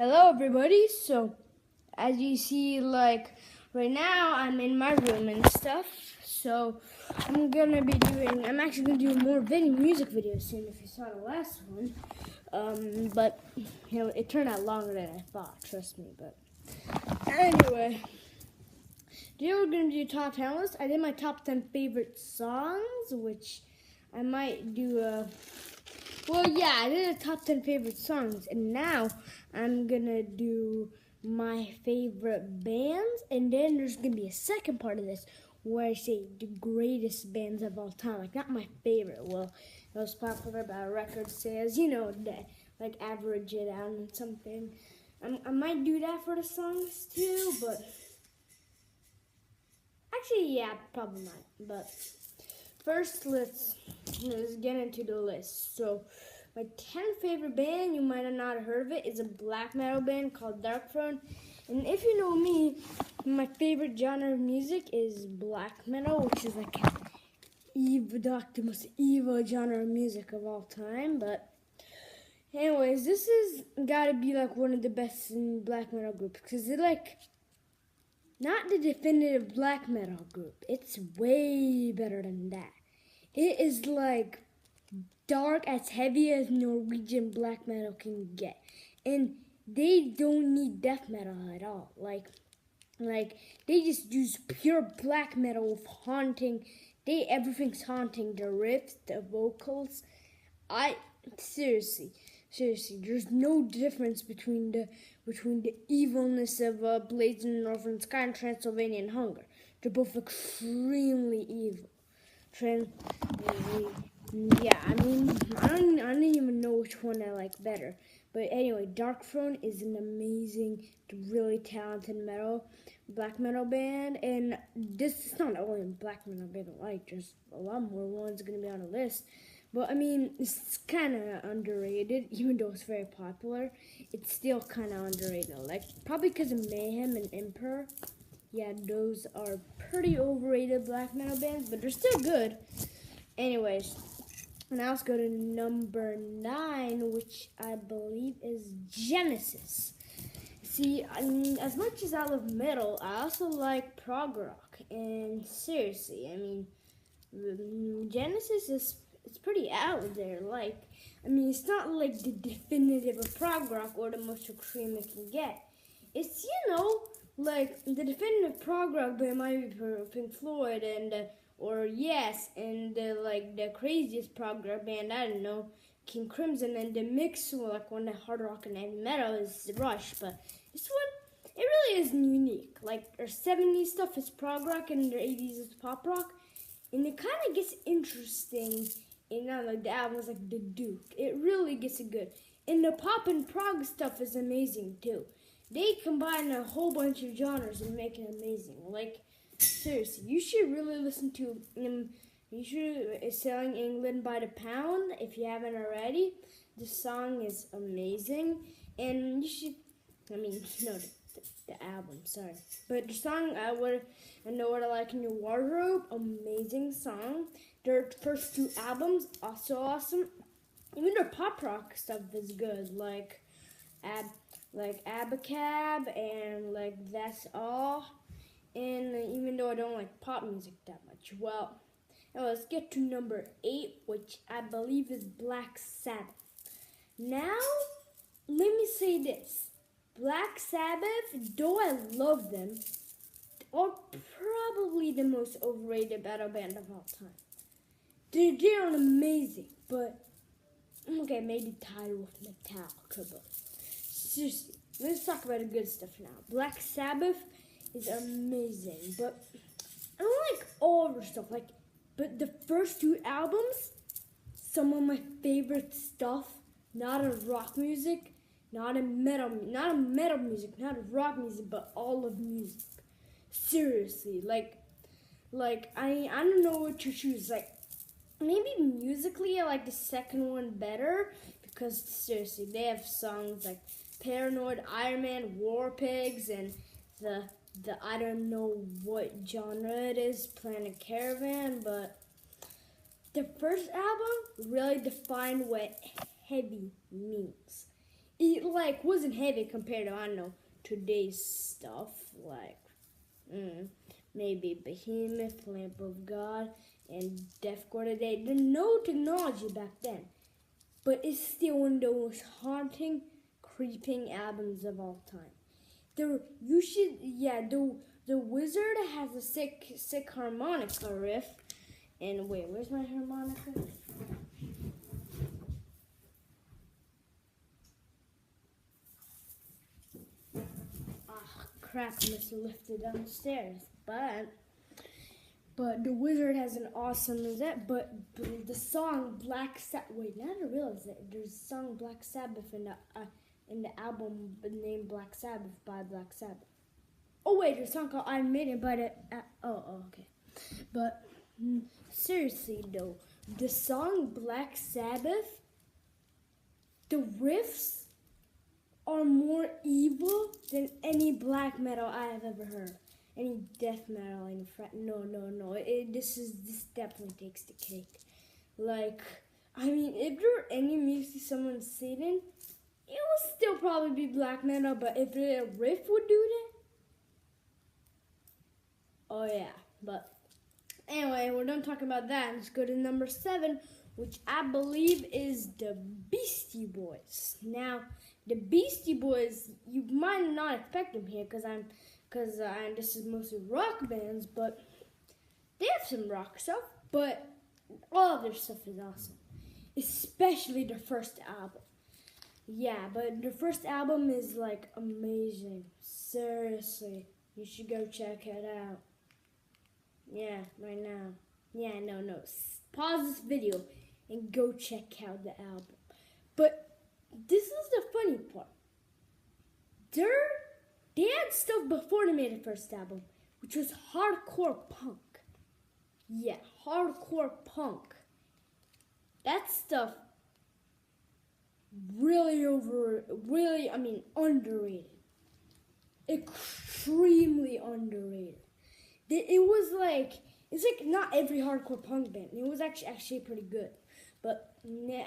Hello everybody. So as you see, like right now I'm in my room and stuff. So I'm actually gonna do more music videos soon if you saw the last one. But it turned out longer than I thought, trust me. But anyway, today we're gonna do top 10 list. I did my top 10 favorite songs, which I might do I did a top 10 favorite songs, and now I'm gonna do my favorite bands, and then there's gonna be a second part of this where I say the greatest bands of all time. Like, not my favorite, most popular by record sales, like average it out and something. I might do that for the songs too, but actually, yeah, probably not. But first, let's get into the list. So, my 10th favorite band, you might have not heard of it, is a black metal band called Darkthrone. And if you know me, my favorite genre of music is black metal, which is like the most evil genre of music of all time. But anyways, this is gotta be like one of the best in black metal groups, because they're like not the definitive black metal group. It's way better than that. It is like dark, as heavy as Norwegian black metal can get, and they don't need death metal at all. Like they just use pure black metal with haunting. Everything's haunting. The riffs, the vocals. Seriously, there's no difference between the evilness of Blades in the Northern Sky and Transylvanian Hunger. They're both extremely evil. Yeah, I don't even know which one I like better. But anyway, Darkthrone is an amazing, really talented black metal band. And this is not only a black metal band I like, there's a lot more ones going to be on the list. But I mean, it's kind of underrated, even though it's very popular. It's still kind of underrated. Like, probably because of Mayhem and Emperor. Yeah, those are pretty overrated black metal bands, but they're still good. Anyways, now let's go to number 9, which I believe is Genesis. See, as much as I love metal, I also like prog rock. And seriously, I mean, Genesis it's pretty out there. Like, I mean, it's not like the definitive of prog rock or the most extreme it can get. It's, like the definitive prog rock band might be for Pink Floyd or Yes, and like the craziest prog rock band, I don't know, King Crimson, and the mix, like when the hard rock and heavy metal is Rush. But this one, it really is unique. Like their 70s stuff is prog rock and their 80s is pop rock, and it kind of gets interesting. Like the albums like The Duke, it really gets it good. And the pop and prog stuff is amazing too. They combine a whole bunch of genres and make it amazing. Like, seriously, you should really listen to Selling England by the Pound if you haven't already. The song is amazing, and you should, the album, sorry. But the song, I Know What I Like in Your Wardrobe, amazing song. Their first 2 albums, also awesome. Even their pop rock stuff is good, like Abacab and like That's All. And even though I don't like pop music that much, well, now let's get to number 8, which I believe is Black Sabbath. Now, let me say this. Black Sabbath, though I love them, are probably the most overrated metal band of all time. They're amazing, but okay, maybe tied with Metallica, but seriously, let's talk about the good stuff now. Black Sabbath is amazing, but I don't like all their stuff. But the first 2 albums, some of my favorite stuff. Not of rock music, not a metal music, not of rock music, but all of music. Seriously, like I don't know what to choose. Like, maybe musically, I like the second one better, because seriously, they have songs like Paranoid, Iron Man, War Pigs, and the I don't know what genre it is, Planet Caravan. But the first album really defined what heavy means. it like wasn't heavy compared to, I don't know, today's stuff like maybe Behemoth, Lamp of God, and Deathcore today. There's no technology back then, but it's still one of the most haunting, creeping albums of all time. The Wizard has a sick harmonica riff. And wait, where's my harmonica? Crap, I must have lifted downstairs. But the Wizard has an awesome music. But the song Black Sabbath. Wait, now I realize that there's a song Black Sabbath in the album named Black Sabbath by Black Sabbath. Oh wait, there's a song called Iron Maiden by the. Okay. But seriously though, the song Black Sabbath, the riffs are more evil than any black metal I have ever heard. Any death metal, no. This definitely takes the cake. Like, I mean, if there were any music someone's singing, it would still probably be black metal. But if a riff would do that, oh yeah. But anyway, we're done talking about that. Let's go to number 7, which I believe is the Beastie Boys. Now, the Beastie Boys, you might not expect them here because this is mostly rock bands, but they have some rock stuff, but all of their stuff is awesome, especially their first album. Yeah, but their first album is like amazing. Seriously, you should go check it out. Yeah, right now. Yeah, no. Pause this video and go check out the album. But this is the funny part. They had stuff before they made the first album, which was hardcore punk. Yeah, hardcore punk. That stuff underrated. Extremely underrated. It's like not every hardcore punk band. It was actually pretty good. But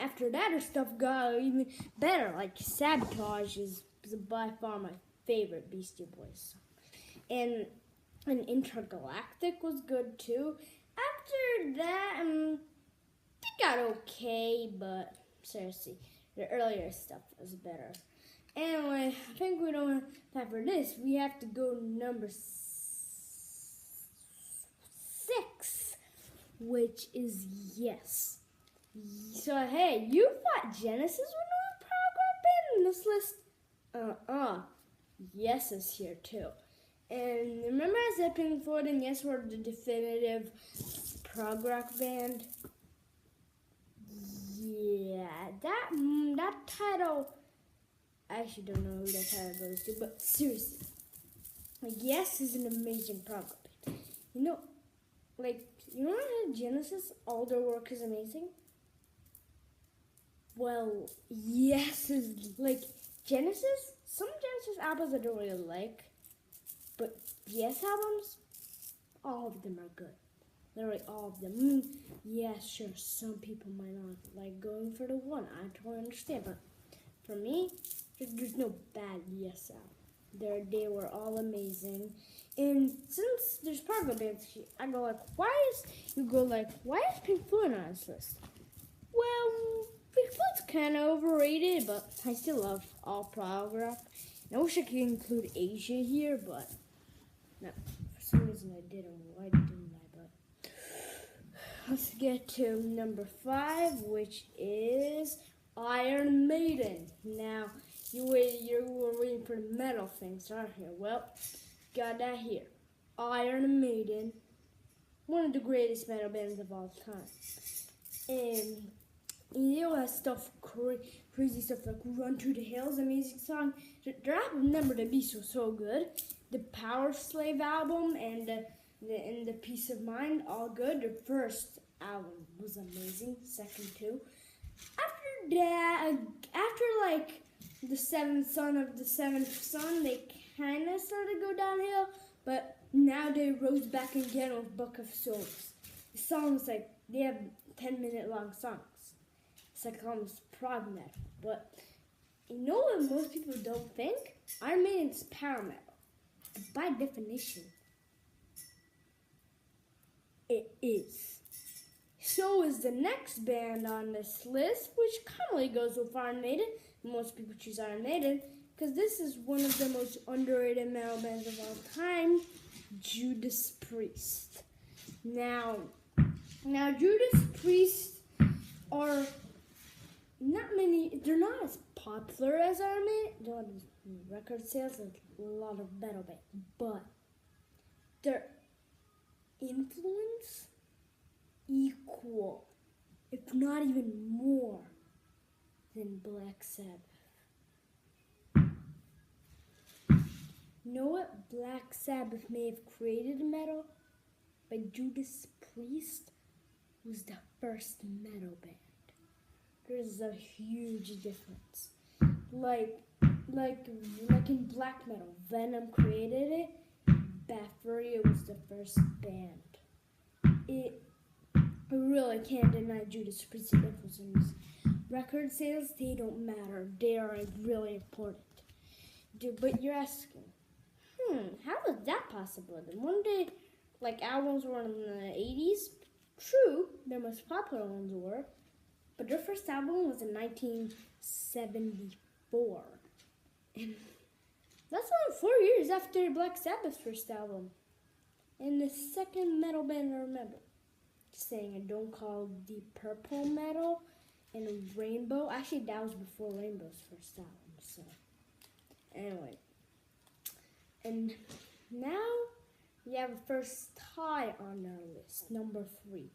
after that, her stuff got even better. Like Sabotage is by far my favorite Beastie Boys song. And Intergalactic was good too. After that, it got okay, but seriously, the earlier stuff was better. Anyway, I think we don't have time for this. We have to go number 6, which is Yes. So hey, you thought Genesis would not prog rock band in this list? Yes is here too. And remember I said Pink Floyd and Yes were the definitive prog rock band? Yeah, that title, I actually don't know who that title goes to, but seriously, Yes is an amazing prog rock band. You know Genesis, all their work is amazing? Well, Yes is like Genesis. Some Genesis albums I don't really like, but Yes albums, all of them are good. Literally all of them. Yeah, sure, some people might not like going for the one. I totally understand, but for me, there's no bad Yes album. They were all amazing. And since there's prog bands, I go like, why is Pink Floyd on this list? Well, Pink Floyd's kind of overrated, but I still love all prog rock. And I wish I could include Asia here, but no, for some reason I didn't. Why didn't I? But let's get to number 5, which is Iron Maiden. Now, you were waiting for the metal things, aren't you? Well, got that here. Iron Maiden, one of the greatest metal bands of all time. And you know, has stuff, crazy stuff like Run to the Hills, amazing song. Their album Number the Beast was so good. The Power Slave album and the Peace of Mind, all good. Their first album was amazing, second too. After that, after like the seventh son of the seventh son, they kind of started to go downhill, but now they rose back again with Book of Souls. The songs, like, they have 10-minute long songs. It's like almost prog metal, but You know what most people don't think? Iron Maiden's power metal. By definition, it is. So is the next band on this list, which commonly goes with Iron Maiden. Most people choose Iron Maiden because this is one of the most underrated metal bands of all time, Judas Priest. Now Judas Priest are they're not as popular as Iron Maiden. They don't have record sales like a lot of metal bands, but their influence equal, if not even more, than Black Sabbath. You know what? Black Sabbath may have created metal, but Judas Priest was the first metal band. There's a huge difference. Like in black metal, Venom created it. Bathory was the first band. I really can't deny Judas Priest's influence. Record sales, they don't matter. They are really important. But you're asking, how is that possible? Then one day, like albums were in the 80s. True, their most popular ones were. But their first album was in 1974. And that's only 4 years after Black Sabbath's first album. And the second metal band I remember saying a Don't Call Deep Purple metal and Rainbow. Actually, that was before Rainbow's first album. So, anyway. And now we have a first tie on our list, number 3.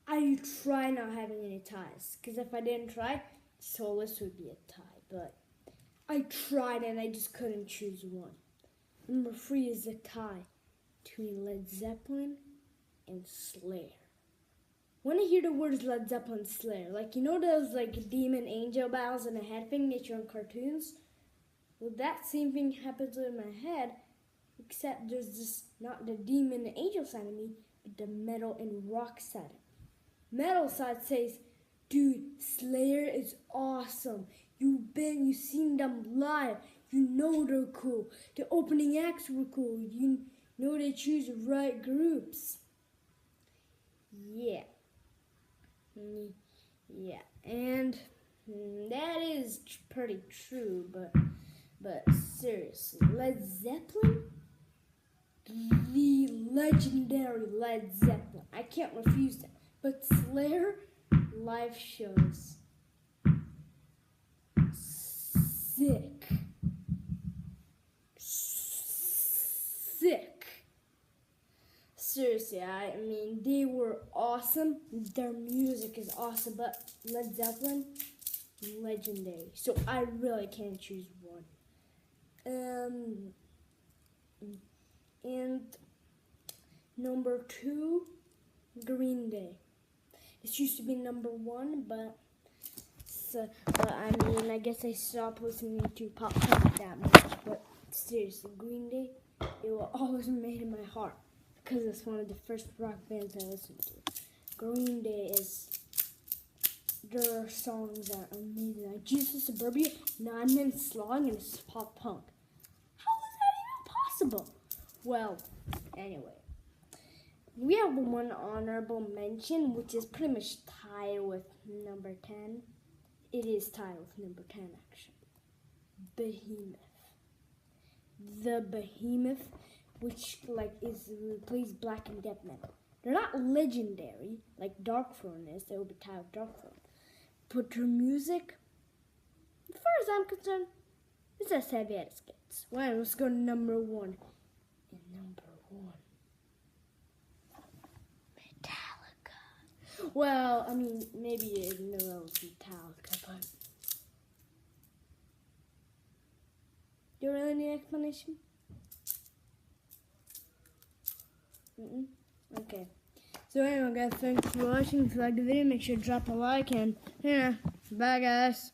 I try not having any ties, because if I didn't try, this whole list would be a tie. But I tried and I just couldn't choose one. Number 3 is a tie between Led Zeppelin and Slayer. When I hear the words Led Zeppelin and Slayer, like you know those like demon angel battles in the head thing that you in cartoons? Well, that same thing happens in my head, except there's just not the demon and angel side of me, but the metal and rock side of me. Metal side says, dude, Slayer is awesome. You've seen them live. You know they're cool. The opening acts were cool. You know they choose the right groups. Yeah. Yeah. And that is pretty true, but seriously, Led Zeppelin? The legendary Led Zeppelin. I can't refuse that. But Slayer live shows. Sick. Seriously, I mean, they were awesome. Their music is awesome, but Led Zeppelin, legendary. So I really can't choose one. And number 2, Green Day. This used to be number 1, but I mean, I guess I stopped listening to pop punk that much. But seriously, Green Day, it will always remain in my heart because it's one of the first rock bands I listened to. Green Day their songs are amazing. Like Jesus Suburbia, 9 minutes long, and it's pop punk. How is that even possible? Well, anyway. We have one honorable mention, which is pretty much tied with number 10. It is tied with number 10, actually. Behemoth. The Behemoth, which plays black and death metal. They're not legendary like Darkthrone is. They will be tied with Darkthrone. But their music, as far as I'm concerned, it's as heavy as it gets. Well, let's go to number 1. And number 1. Well, I mean, maybe you know it was Metallica, but do you really need an explanation? Okay. So anyway, guys, thanks for watching. If you liked the video, make sure to drop a like and, bye, guys.